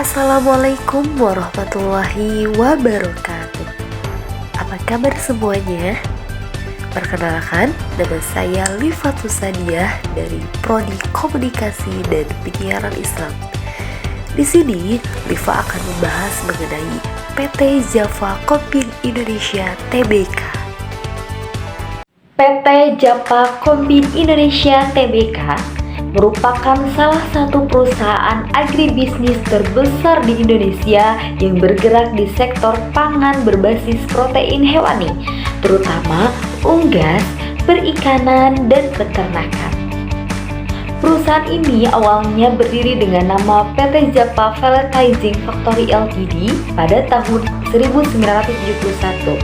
Assalamualaikum warahmatullahi wabarakatuh. Apa kabar semuanya? Perkenalkan, nama saya Lifatus Sadiah dari Prodi Komunikasi dan Penyiaran Islam. Di sini, Lifa akan membahas mengenai PT Java Kombin Indonesia Tbk. PT Java Kombin Indonesia Tbk merupakan salah satu perusahaan agribisnis terbesar di Indonesia yang bergerak di sektor pangan berbasis protein hewani, terutama unggas, perikanan, dan peternakan. Perusahaan ini awalnya berdiri dengan nama PT Java Pelletizing Factory Ltd pada tahun 1971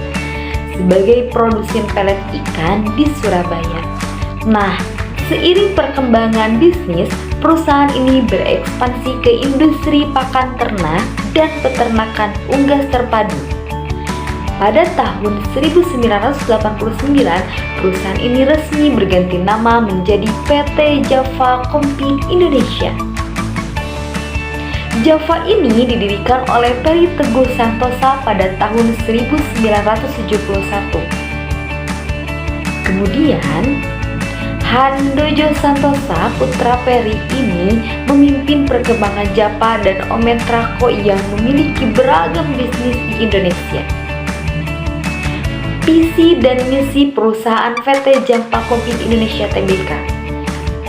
sebagai produsen pelet ikan di Surabaya. Nah, seiring perkembangan bisnis, perusahaan ini berekspansi ke industri pakan ternak dan peternakan unggas terpadu. Pada tahun 1989, perusahaan ini resmi berganti nama menjadi PT Java Kombin Indonesia. Java ini didirikan oleh Peri Teguh Santosa pada tahun 1971. Kemudian, Handoyo Santosa, putra Peri ini memimpin perkembangan Java dan Ometrako yang memiliki beragam bisnis di Indonesia. Visi dan misi perusahaan PT Java Kombin Indonesia Tbk.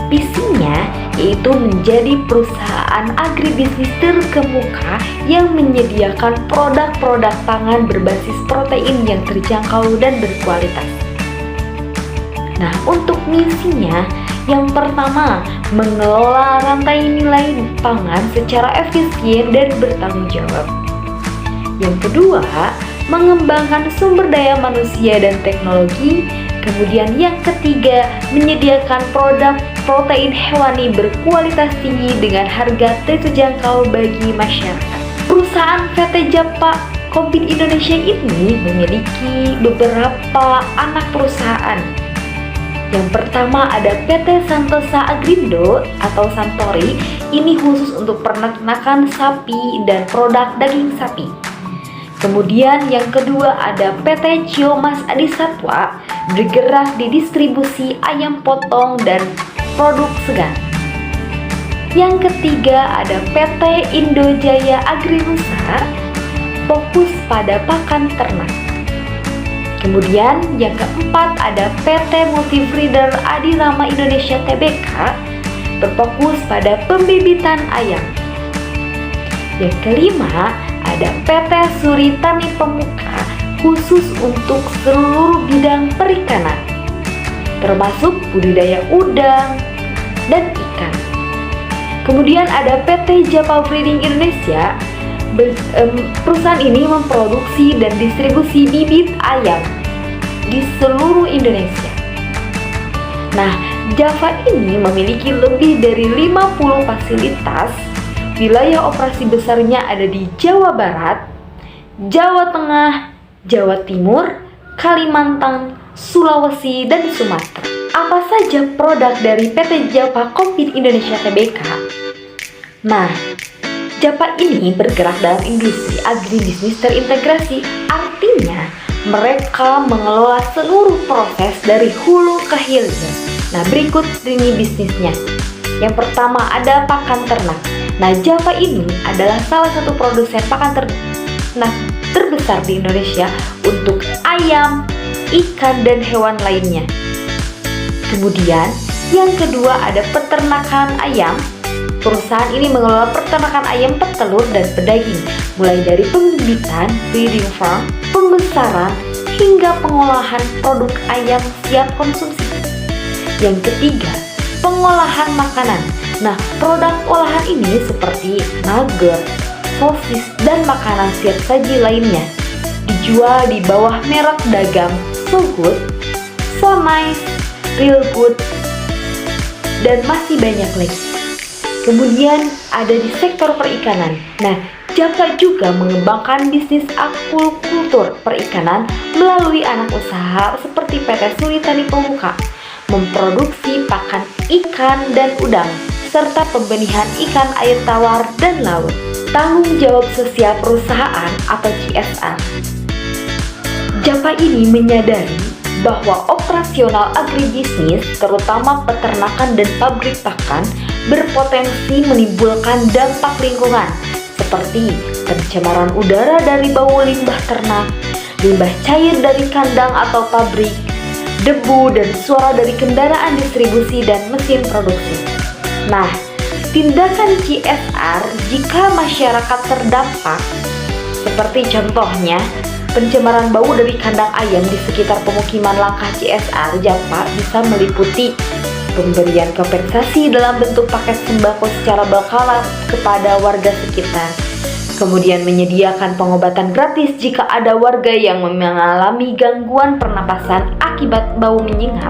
Visinya yaitu menjadi perusahaan agribisnis terkemuka yang menyediakan produk-produk pangan berbasis protein yang terjangkau dan berkualitas. Nah, untuk misinya, yang pertama, mengelola rantai nilai pangan secara efisien dan bertanggung jawab. Yang kedua, mengembangkan sumber daya manusia dan teknologi. Kemudian yang ketiga, menyediakan produk protein hewani berkualitas tinggi dengan harga terjangkau bagi masyarakat. Perusahaan PT Java Kombin Indonesia ini memiliki beberapa anak perusahaan. Yang pertama ada PT Santosa Agrindo atau Santori, ini khusus untuk peternakan sapi dan produk daging sapi. Kemudian yang kedua ada PT Ciomas Adisatwa, bergerak di distribusi ayam potong dan produk segar. Yang ketiga ada PT Indojaya Agrinusa, fokus pada pakan ternak. Kemudian yang keempat ada PT Multifeeder Adirama Indonesia Tbk, berfokus pada pembibitan ayam. Yang kelima ada PT Suritani Pemuka, khusus untuk seluruh bidang perikanan, termasuk budidaya udang dan ikan. Kemudian ada PT Java Breeding Indonesia. Perusahaan ini memproduksi dan distribusi bibit ayam di seluruh Indonesia. Nah, Java ini memiliki lebih dari 50 fasilitas. Wilayah operasi besarnya ada di Jawa Barat, Jawa Tengah, Jawa Timur, Kalimantan, Sulawesi, dan Sumatera. Apa saja produk dari PT Java Kombin Indonesia Tbk? Nah, Java ini bergerak dalam industri agribisnis terintegrasi, artinya mereka mengelola seluruh proses dari hulu ke hilir. Nah, berikut ini bisnisnya. Yang pertama ada pakan ternak. Nah, Java ini adalah salah satu produsen pakan ternak terbesar di Indonesia untuk ayam, ikan, dan hewan lainnya. Kemudian, yang kedua ada peternakan ayam. Perusahaan ini mengelola peternakan ayam petelur dan pedaging, mulai dari pembibitan, breeding farm, pembesaran, hingga pengolahan produk ayam siap konsumsi. Yang ketiga, pengolahan makanan. Nah, produk olahan ini seperti nugget, sosis, dan makanan siap saji lainnya dijual di bawah merek dagang So Good, So Nice, Real Good, dan masih banyak lagi. Kemudian ada di sektor perikanan. Nah, Java juga mengembangkan bisnis aquaculture perikanan melalui anak usaha seperti PT Suritani Pemuka, memproduksi pakan ikan dan udang, serta pembenihan ikan air tawar dan laut. Tanggung jawab sosial perusahaan atau CSR. JAPA ini menyadari bahwa operasional agribisnis, terutama peternakan dan pabrik pakan, berpotensi menimbulkan dampak lingkungan seperti pencemaran udara dari bau limbah ternak, limbah cair dari kandang atau pabrik, debu dan suara dari kendaraan distribusi dan mesin produksi. Nah, tindakan CSR jika masyarakat terdampak, seperti contohnya pencemaran bau dari kandang ayam di sekitar pemukiman, langkah CSR JAPA bisa meliputi pemberian kompensasi dalam bentuk paket sembako secara berkala kepada warga sekitar, kemudian menyediakan pengobatan gratis jika ada warga yang mengalami gangguan pernapasan akibat bau menyengat.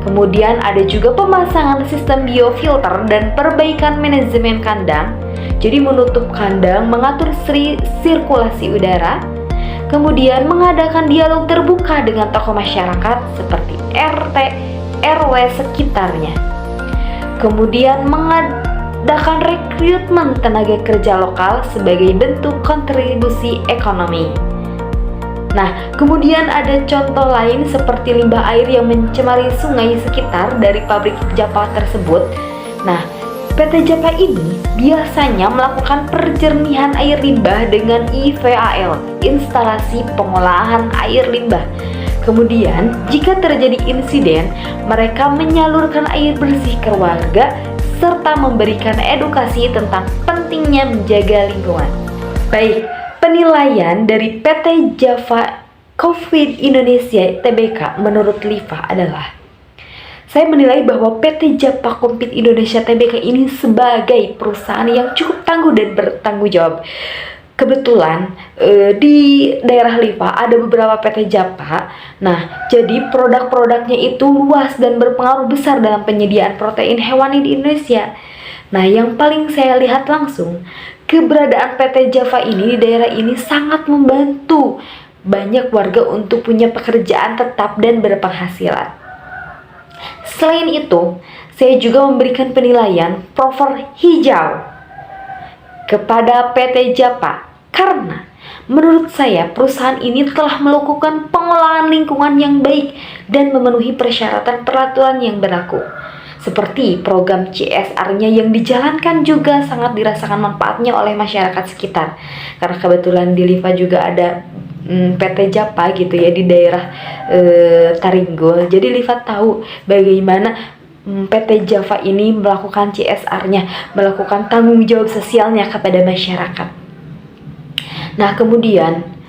Kemudian ada juga pemasangan sistem biofilter dan perbaikan manajemen kandang, jadi menutup kandang, mengatur sirkulasi udara, kemudian mengadakan dialog terbuka dengan tokoh masyarakat seperti RT, RW sekitarnya. Kemudian mengadakan rekrutmen tenaga kerja lokal sebagai bentuk kontribusi ekonomi. Nah, kemudian ada contoh lain seperti limbah air yang mencemari sungai sekitar dari pabrik JAPA tersebut. Nah, PT JAPA ini biasanya melakukan perjernihan air limbah dengan IVAL, instalasi pengolahan air limbah. Kemudian, jika terjadi insiden, mereka menyalurkan air bersih ke warga serta memberikan edukasi tentang pentingnya menjaga lingkungan. Baik, penilaian dari PT JAPA COVID Indonesia Tbk menurut Liva adalah, saya menilai bahwa PT JAPA COVID Indonesia Tbk ini sebagai perusahaan yang cukup tangguh dan bertanggung jawab. Kebetulan di daerah Liva ada beberapa PT JAPA. Nah, jadi produk-produknya itu luas dan berpengaruh besar dalam penyediaan protein hewani di Indonesia. Nah, yang paling saya lihat langsung, keberadaan PT JAPA ini di daerah ini sangat membantu banyak warga untuk punya pekerjaan tetap dan berpenghasilan. Selain itu, saya juga memberikan penilaian Prover hijau kepada PT JAPA karena menurut saya perusahaan ini telah melakukan pengolahan lingkungan yang baik dan memenuhi persyaratan peraturan yang berlaku. Seperti program CSR-nya yang dijalankan juga sangat dirasakan manfaatnya oleh masyarakat sekitar. Karena kebetulan di Liva juga ada PT JAPA gitu ya di daerah Taringgol. Jadi Liva tahu bagaimana PT JAPA ini melakukan CSR-nya, melakukan tanggung jawab sosialnya kepada masyarakat. Nah, kemudian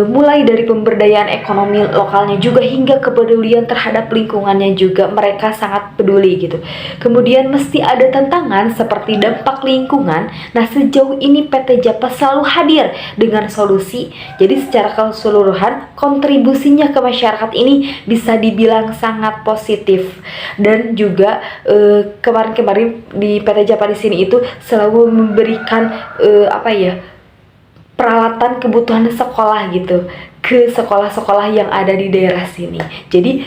mulai dari pemberdayaan ekonomi lokalnya juga hingga kepedulian terhadap lingkungannya juga mereka sangat peduli gitu. Kemudian mesti ada tantangan seperti dampak lingkungan. Nah, sejauh ini PT JAPA selalu hadir dengan solusi. Jadi secara keseluruhan kontribusinya ke masyarakat ini bisa dibilang sangat positif. Dan juga kemarin-kemarin di PT JAPA di sini itu selalu memberikan peralatan kebutuhan sekolah gitu ke sekolah-sekolah yang ada di daerah sini. Jadi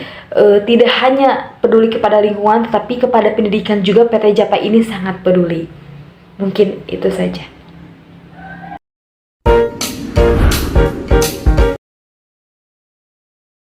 tidak hanya peduli kepada lingkungan, tetapi kepada pendidikan juga PT JAPA ini sangat peduli. Mungkin itu saja.